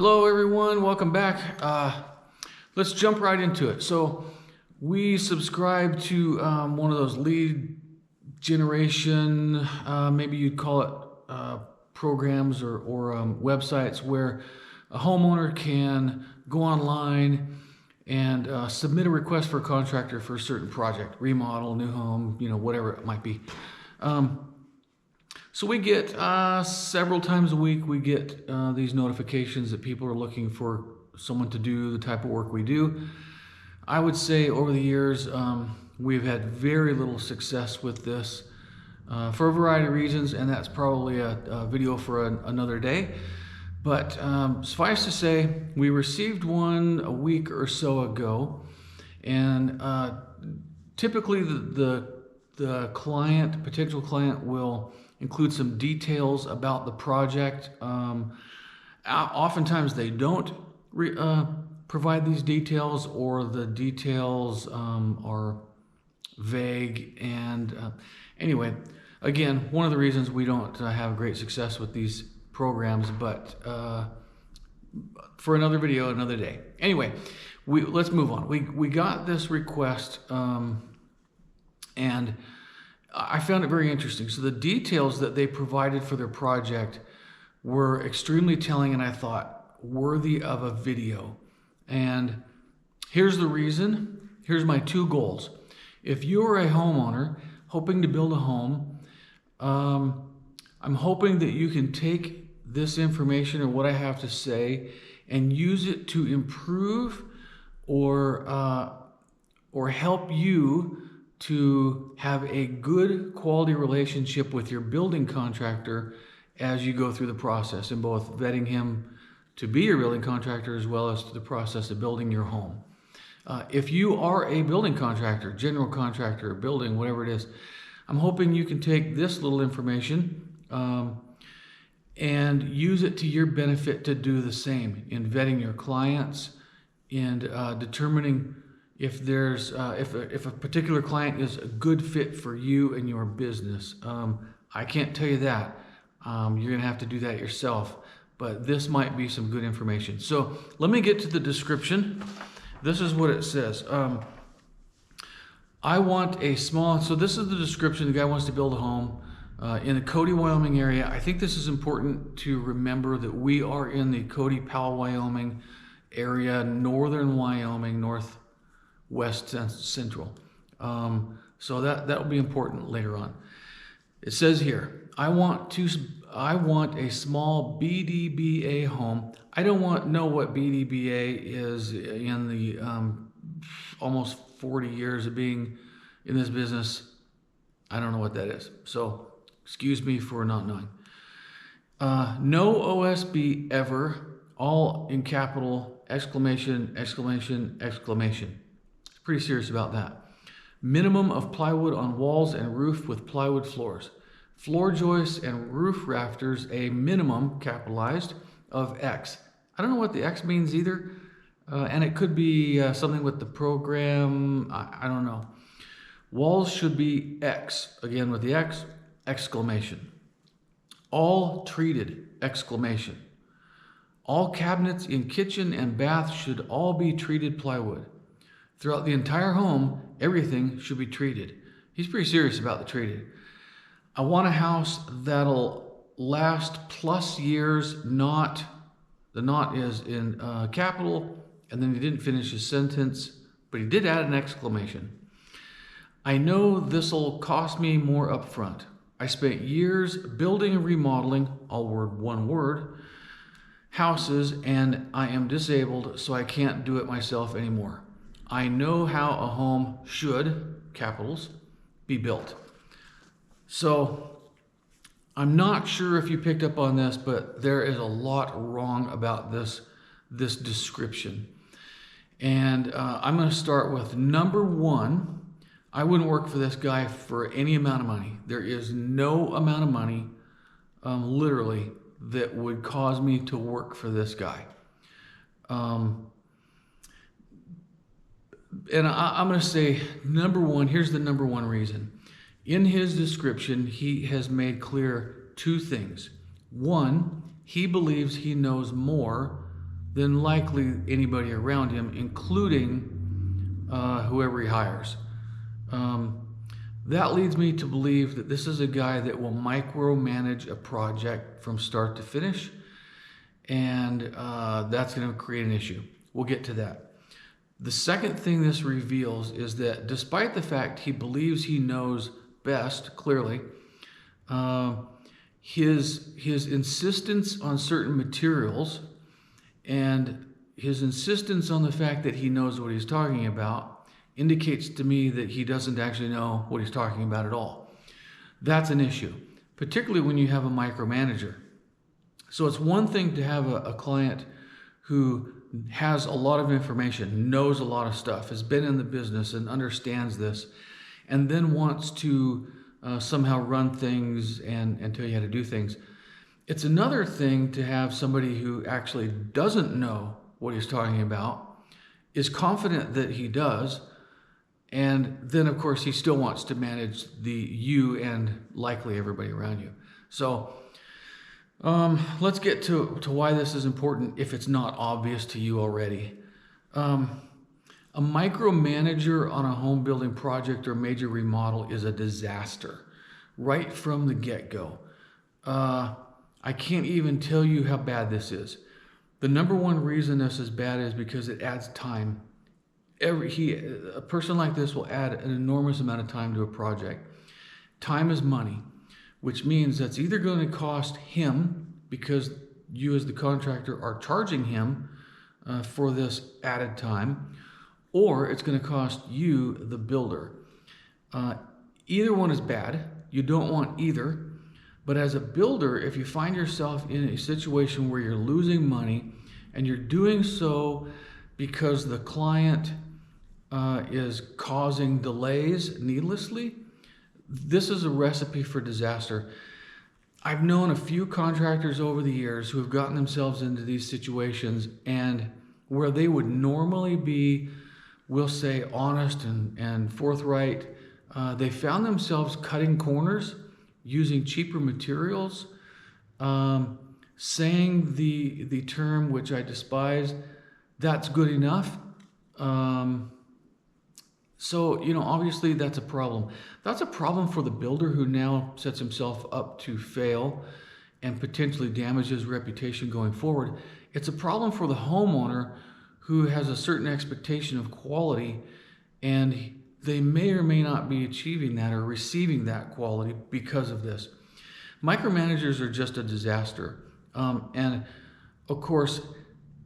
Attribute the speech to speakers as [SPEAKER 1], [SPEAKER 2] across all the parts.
[SPEAKER 1] Hello everyone, welcome back. Let's jump right into it. So we subscribe to one of those lead generation, maybe you'd call it programs or websites where a homeowner can go online and submit a request for a contractor for a certain project, remodel, new home, whatever it might be. So we get several times a week, we get these notifications that people are looking for someone to do the type of work we do. I would say over the years, we've had very little success with this for a variety of reasons, and that's probably a video for another day. But suffice to say, we received one a week or so ago, and typically the client, potential client, will include some details about the project. Oftentimes they don't provide these details, or the details are vague. And anyway, again, one of the reasons we don't have great success with these programs, but for another video, another day. Anyway, let's move on. We got this request, and I found it very interesting. So the details that they provided for their project were extremely telling, and I thought worthy of a video. And here's the reason. Here's my two goals. If you're a homeowner hoping to build a home, I'm hoping that you can take this information or what I have to say and use it to improve or help you to have a good quality relationship with your building contractor as you go through the process, in both vetting him to be your building contractor as well as to the process of building your home. If you are a building contractor, general contractor, building, whatever it is, I'm hoping you can take this little information and use it to your benefit to do the same in vetting your clients and determining if there's if a particular client is a good fit for you and your business. I can't tell you that. You're gonna have to do that yourself, but this might be some good information. So let me get to the description. This is what it says. I want a small, so this is the description. The guy wants to build a home in the Cody, Wyoming area. I think this is important to remember that we are in the Cody, Powell, Wyoming area, northern Wyoming, northwest central. So that will be important later on. It says here, I want a small BDBA home. I don't know what BDBA is in the almost 40 years of being in this business. I don't know what that is. So excuse me for not knowing. No OSB ever, all in capital, exclamation, exclamation, exclamation. Pretty serious about that. Minimum of plywood on walls and roof with plywood floors. Floor joists and roof rafters, a minimum, capitalized, of X. I don't know what the X means either. And it could be something with the program. I don't know. Walls should be X. Again with the X, exclamation. All treated, exclamation. All cabinets in kitchen and bath should all be treated plywood. Throughout the entire home, everything should be treated. He's pretty serious about the treated. I want a house that'll last plus years, the not is in capital, and then he didn't finish his sentence, but he did add an exclamation. I know this'll cost me more upfront. I spent years building and remodeling, all one word, houses, and I am disabled, so I can't do it myself anymore. I know how a home should, capitals, be built. So I'm not sure if you picked up on this, but there is a lot wrong about this description. And I'm going to start with number one. I wouldn't work for this guy for any amount of money. There is no amount of money, literally, that would cause me to work for this guy. And I'm going to say number one, here's the number one reason. In his description, he has made clear two things. One, he believes he knows more than likely anybody around him, including whoever he hires. That leads me to believe that this is a guy that will micromanage a project from start to finish, and that's going to create an issue. We'll get to that. The second thing this reveals is that despite the fact he believes he knows best, clearly, his insistence on certain materials and his insistence on the fact that he knows what he's talking about indicates to me that he doesn't actually know what he's talking about at all. That's an issue, particularly when you have a micromanager. So it's one thing to have a client who has a lot of information, knows a lot of stuff, has been in the business and understands this, and then wants to somehow run things and tell you how to do things. It's another thing to have somebody who actually doesn't know what he's talking about, is confident that he does, and then of course he still wants to manage you and likely everybody around you. So let's get to why this is important if it's not obvious to you already. A micromanager on a home building project or major remodel is a disaster right from the get-go. I can't even tell you how bad this is. The number one reason this is bad is because it adds time. A person like this will add an enormous amount of time to a project. Time is money, which means that's either going to cost him because you as the contractor are charging him for this added time, or it's going to cost you, the builder. Either one is bad. You don't want either. But as a builder, if you find yourself in a situation where you're losing money and you're doing so because the client is causing delays needlessly, this is a recipe for disaster. I've known a few contractors over the years who have gotten themselves into these situations, and where they would normally be, we'll say, honest and forthright, they found themselves cutting corners, using cheaper materials, saying the term, which I despise, that's good enough. So, obviously that's a problem. That's a problem for the builder who now sets himself up to fail and potentially damage his reputation going forward. It's a problem for the homeowner who has a certain expectation of quality, and they may or may not be achieving that or receiving that quality because of this. Micromanagers are just a disaster. And of course,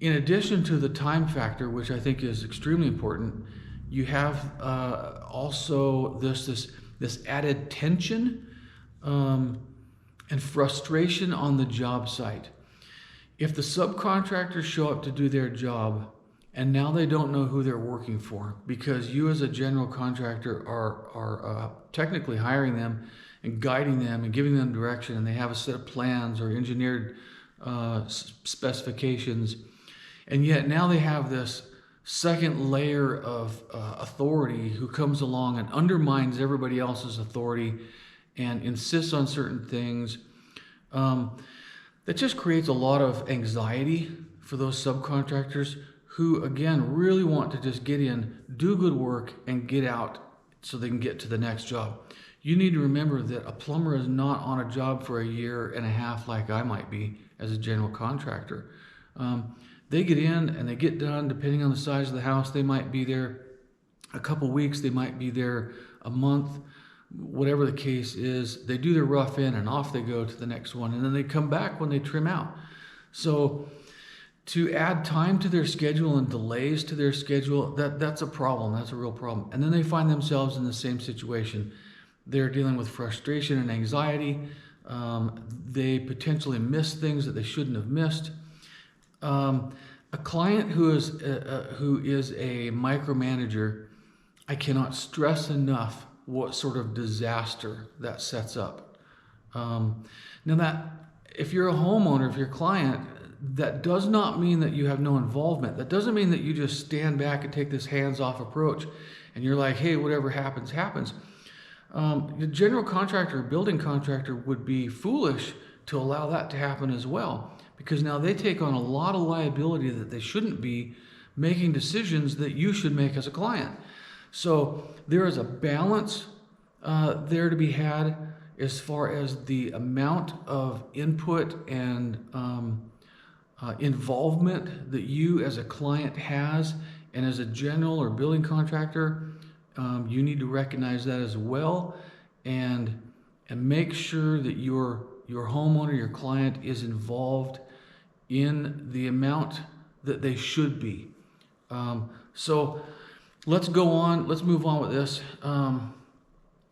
[SPEAKER 1] in addition to the time factor, which I think is extremely important, you have also this added tension and frustration on the job site. If the subcontractors show up to do their job and now they don't know who they're working for because you as a general contractor are technically hiring them and guiding them and giving them direction, and they have a set of plans or engineered specifications, and yet now they have this second layer of authority who comes along and undermines everybody else's authority and insists on certain things. That just creates a lot of anxiety for those subcontractors who, again, really want to just get in, do good work, and get out so they can get to the next job. You need to remember that a plumber is not on a job for a year and a half like I might be as a general contractor. They get in and they get done, depending on the size of the house. They might be there a couple weeks, they might be there a month, whatever the case is. They do their rough in and off they go to the next one, and then they come back when they trim out. So to add time to their schedule and delays to their schedule, that's a problem. That's a real problem. And then they find themselves in the same situation. They're dealing with frustration and anxiety. They potentially miss things that they shouldn't have missed. A client who is a micromanager, I cannot stress enough what sort of disaster that sets up. Now that if you're a homeowner, if you're a client, that does not mean that you have no involvement. That doesn't mean that you just stand back and take this hands-off approach and you're like, hey, whatever happens, happens. The general contractor or building contractor would be foolish to allow that to happen as well, because now they take on a lot of liability that they shouldn't be, making decisions that you should make as a client. So there is a balance there to be had as far as the amount of input and involvement that you as a client has, and as a general or building contractor, you need to recognize that as well, and make sure that your homeowner, your client, is involved in the amount that they should be. So let's go on. Let's move on with this.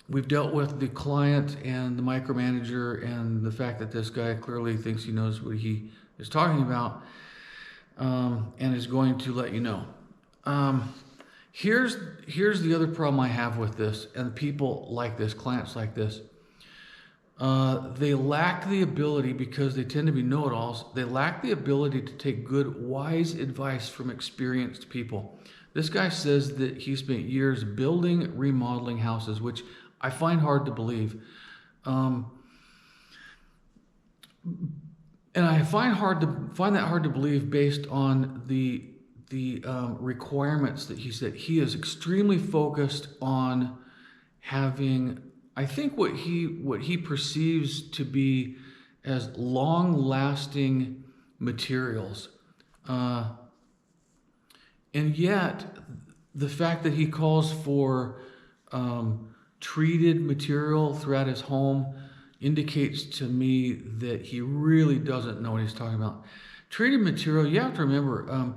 [SPEAKER 1] We've dealt with the client and the micromanager and the fact that this guy clearly thinks he knows what he is talking about, and is going to let you know. Here's the other problem I have with this, and people like this, clients like this. They lack the ability, because they tend to be know-it-alls, they lack the ability to take good, wise advice from experienced people. This guy says that he spent years building, remodeling houses, which I find hard to believe. And I find that hard to believe based on the requirements that he said. He is extremely focused on having, I think, what he perceives to be as long-lasting materials, and yet the fact that he calls for treated material throughout his home indicates to me that he really doesn't know what he's talking about. Treated material, you have to remember,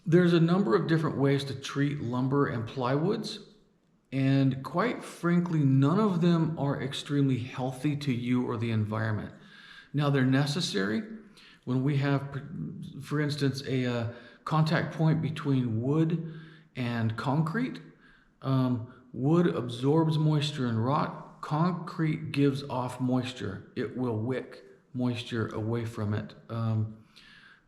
[SPEAKER 1] there's a number of different ways to treat lumber and plywoods, and quite frankly, none of them are extremely healthy to you or the environment. Now, they're necessary when we have, for instance, a contact point between wood and concrete. Wood absorbs moisture and rot. Concrete gives off moisture. It will wick moisture away from it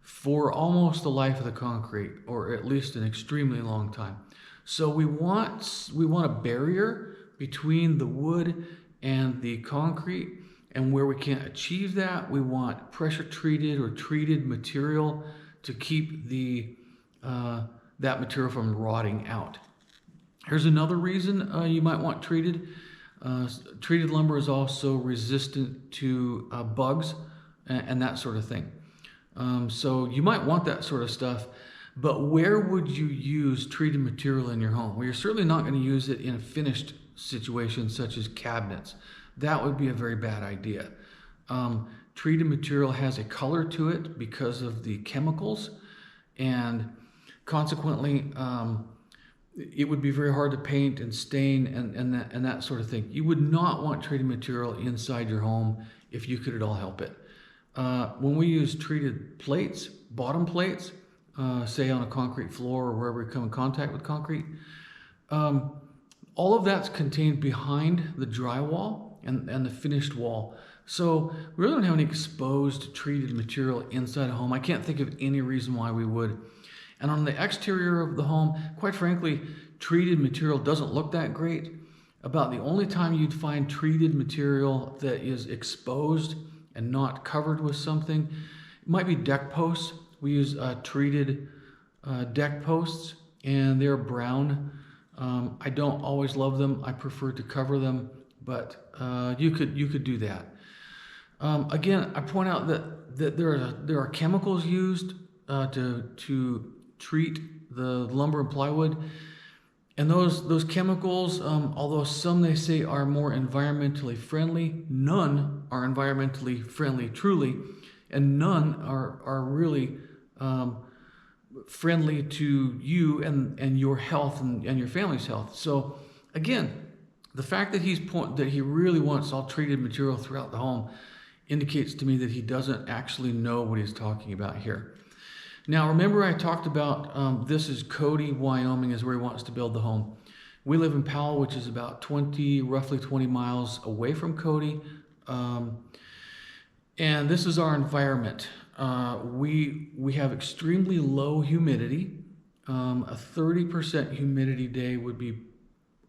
[SPEAKER 1] for almost the life of the concrete, or at least an extremely long time. So we want a barrier between the wood and the concrete, and where we can't achieve that, we want pressure treated or treated material to keep that material from rotting out. Here's another reason you might want treated. Treated lumber is also resistant to bugs and that sort of thing. So you might want that sort of stuff, but where would you use treated material in your home? Well, you're certainly not going to use it in a finished situation such as cabinets. That would be a very bad idea. Treated material has a color to it because of the chemicals, and consequently, it would be very hard to paint and stain and that sort of thing. You would not want treated material inside your home if you could at all help it. When we use treated plates, bottom plates, say on a concrete floor or wherever we come in contact with concrete, all of that's contained behind the drywall and the finished wall. So we really don't have any exposed treated material inside a home. I can't think of any reason why we would. And on the exterior of the home, quite frankly, treated material doesn't look that great. About the only time you'd find treated material that is exposed and not covered with something, it might be deck posts. We use treated deck posts, and they're brown. I don't always love them. I prefer to cover them, but you could do that. Again, I point out that there are chemicals used to treat the lumber and plywood, and those chemicals, although some they say are more environmentally friendly, none are environmentally friendly truly, and none are really friendly to you and your health and your family's health. So again, the fact that that he really wants all treated material throughout the home indicates to me that he doesn't actually know what he's talking about here. Now, remember I talked about this is Cody, Wyoming, is where he wants to build the home. We live in Powell, which is about roughly 20 miles away from Cody. And this is our environment. We have extremely low humidity. A 30% humidity day would be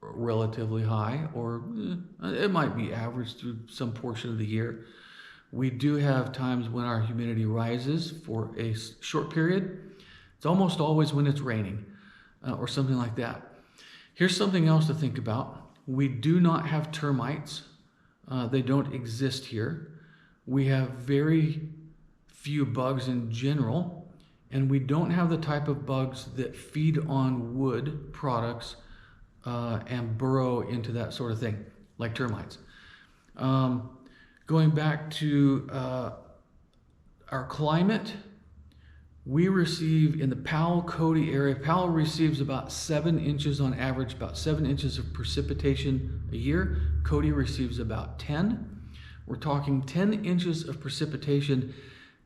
[SPEAKER 1] relatively high, or it might be average through some portion of the year. We do have times when our humidity rises for a short period. It's almost always when it's raining or something like that. Here's something else to think about. We do not have termites. They don't exist here. We have very few bugs in general, and we don't have the type of bugs that feed on wood products and burrow into that sort of thing, like termites. Going back to our climate, we receive in the Powell-Cody area, Powell receives about 7 inches on average, about 7 inches of precipitation a year. Cody receives about 10. We're talking 10 inches of precipitation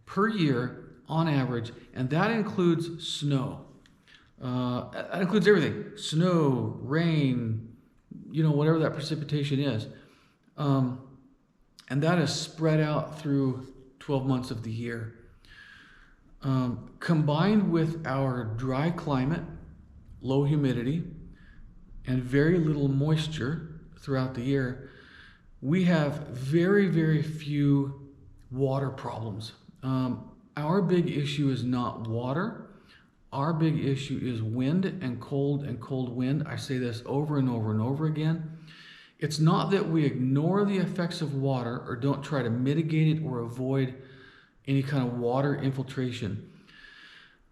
[SPEAKER 1] per year on average, and that includes snow. That includes everything: snow, rain, whatever that precipitation is. And that is spread out through 12 months of the year. Combined with our dry climate, low humidity, and very little moisture throughout the year, we have very, very few water problems. Our big issue is not water. Our big issue is wind and cold wind. I say this over and over and over again. It's not that we ignore the effects of water or don't try to mitigate it or avoid any kind of water infiltration.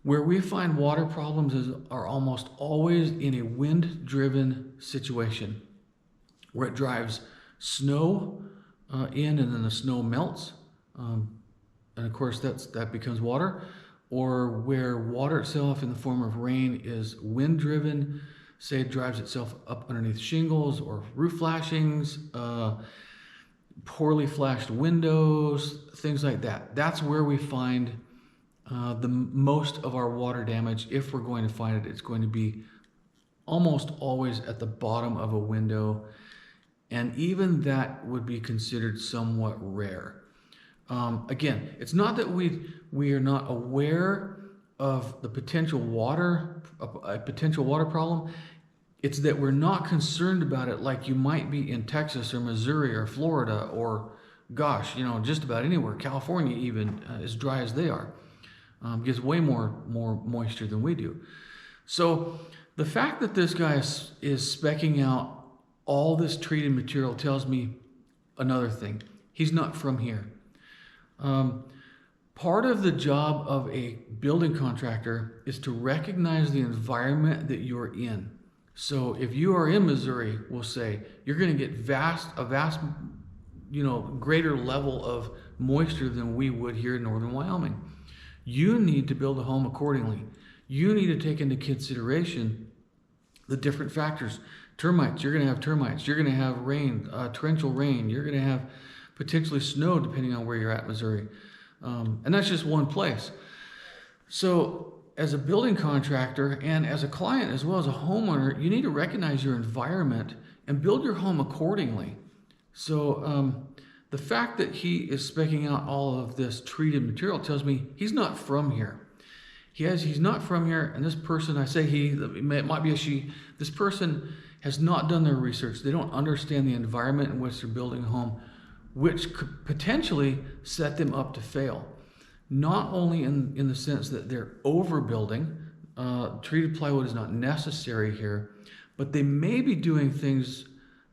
[SPEAKER 1] Where we find water problems are almost always in a wind-driven situation, where it drives snow in and then the snow melts. And of course that becomes water. Or where water itself in the form of rain is wind-driven, say it drives itself up underneath shingles or roof flashings, poorly flashed windows, things like that. That's where we find the most of our water damage. If we're going to find it, it's going to be almost always at the bottom of a window, and even that would be considered somewhat rare. Again, it's not that we are not aware of the potential water problem. It's that we're not concerned about it like you might be in Texas or Missouri or Florida or, gosh, just about anywhere. California even, as dry as they are, gets way more moisture than we do. So the fact that this guy is speccing out all this treated material tells me another thing. He's not from here. Part of the job of a building contractor is to recognize the environment that you're in. So if you are in Missouri, we'll say, you're going to get a vast, greater level of moisture than we would here in northern Wyoming. You need to build a home accordingly. You need to take into consideration the different factors. Termites, you're going to have termites. You're going to have rain, torrential rain. You're going to have potentially snow depending on where you're at, Missouri. And that's just one place. So as a building contractor and as a client as well as a homeowner, you need to recognize your environment and build your home accordingly. So the fact that he is speccing out all of this treated material tells me he's not from here. He's not from here, and this person, I say he, it might be a she, this person has not done their research. They don't understand the environment in which they're building a home, which could potentially set them up to fail. Not only in the sense that they're overbuilding, treated plywood is not necessary here, but they may be doing things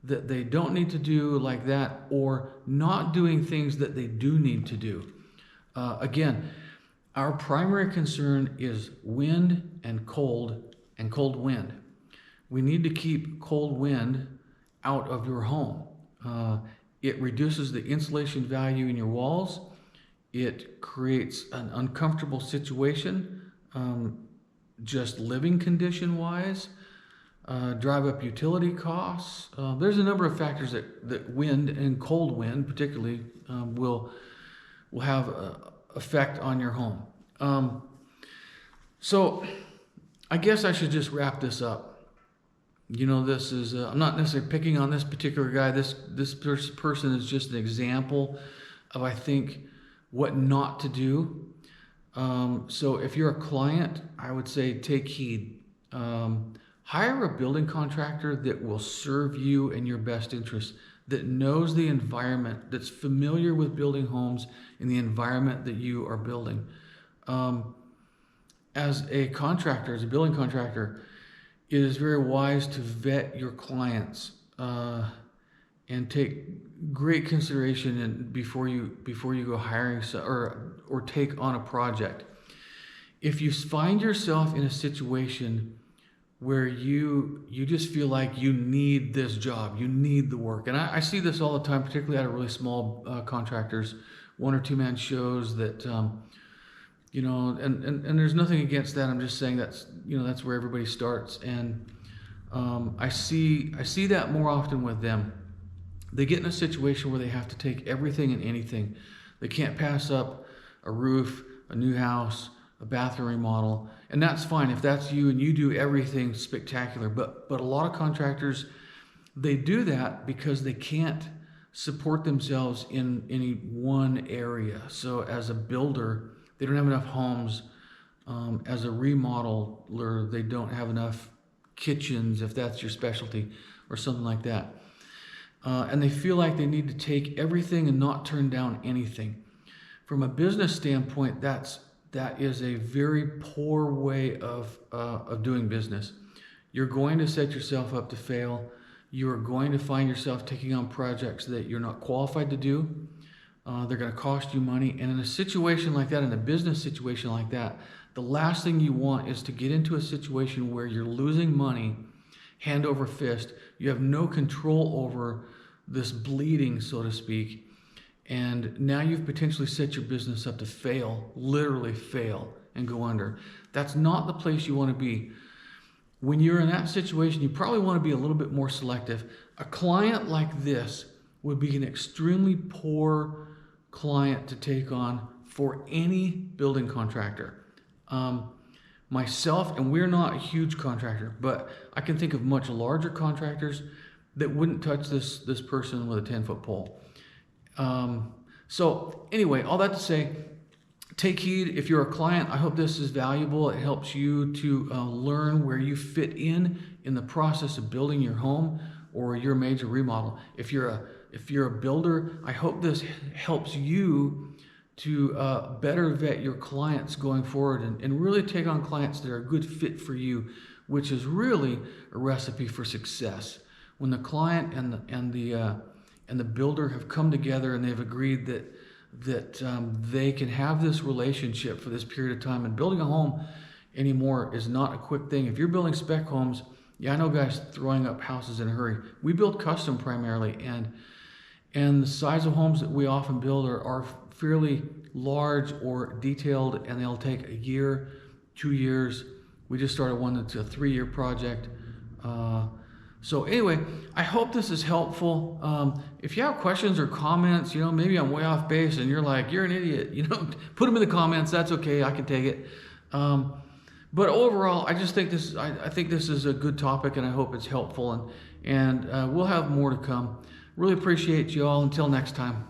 [SPEAKER 1] that they don't need to do like that, or not doing things that they do need to do. Again, our primary concern is wind and cold wind. We need to keep cold wind out of your home. It reduces the insulation value in your walls. It creates an uncomfortable situation, just living condition wise, drive up utility costs. There's a number of factors that wind and cold wind particularly will have effect on your home. So I guess I should just wrap this up. This is, I'm not necessarily picking on this particular guy. This person is just an example of, I think, what not to do. So if you're a client, I would say take heed. Hire a building contractor that will serve you in your best interest. that knows the environment, that's familiar with building homes in the environment that you are building. As a contractor, as a building contractor, it is very wise to vet your clients and take great consideration before you go hiring or take on a project. If you find yourself in a situation where you just feel like you need this job, you need the work, and I see this all the time, particularly out of really small contractors, 1 or 2 man shows that you know, and there's nothing against that. I'm just saying that's, you know, that's where everybody starts, and I see that more often with them. They get in a situation where they have to take everything and anything. They can't pass up a roof, a new house, a bathroom remodel, and that's fine if that's you and you do everything spectacular. But a lot of contractors, they do that because they can't support themselves in any one area. So as a builder, they don't have enough homes. As a remodeler, they don't have enough kitchens, if that's your specialty, or something like that. And they feel like they need to take everything and not turn down anything. From a business standpoint, that is a very poor way of doing business. You're going to set yourself up to fail. You are going to find yourself taking on projects that you're not qualified to do. They're going to cost you money. And in a situation like that, in a business situation like that, the last thing you want is to get into a situation where you're losing money hand over fist. You have no control over this bleeding, so to speak. And now you've potentially set your business up to fail, literally fail and go under. That's not the place you want to be. When you're in that situation, you probably want to be a little bit more selective. A client like this would be an extremely poor client to take on for any building contractor. Myself, and we're not a huge contractor, but I can think of much larger contractors that wouldn't touch this person with a 10-foot pole. So anyway, all that to say, take heed. If you're a client, I hope this is valuable. It helps you to learn where you fit in the process of building your home or your major remodel. If you're a builder, I hope this helps you to better vet your clients going forward and really take on clients that are a good fit for you, which is really a recipe for success. When the client and the builder have come together and they've agreed that they can have this relationship for this period of time. And building a home anymore is not a quick thing. If you're building spec homes, yeah, I know guys throwing up houses in a hurry. We build custom primarily, and the size of homes that we often build are fairly large or detailed, and they'll take a year, 2 years. We just started one that's a 3-year project. So anyway, I hope this is helpful. If you have questions or comments, you know, maybe I'm way off base and you're like, you're an idiot, you know, put them in the comments. That's okay. I can take it. But overall, I just think I think this is a good topic, and I hope it's helpful, and we'll have more to come. Really appreciate you all. Until next time.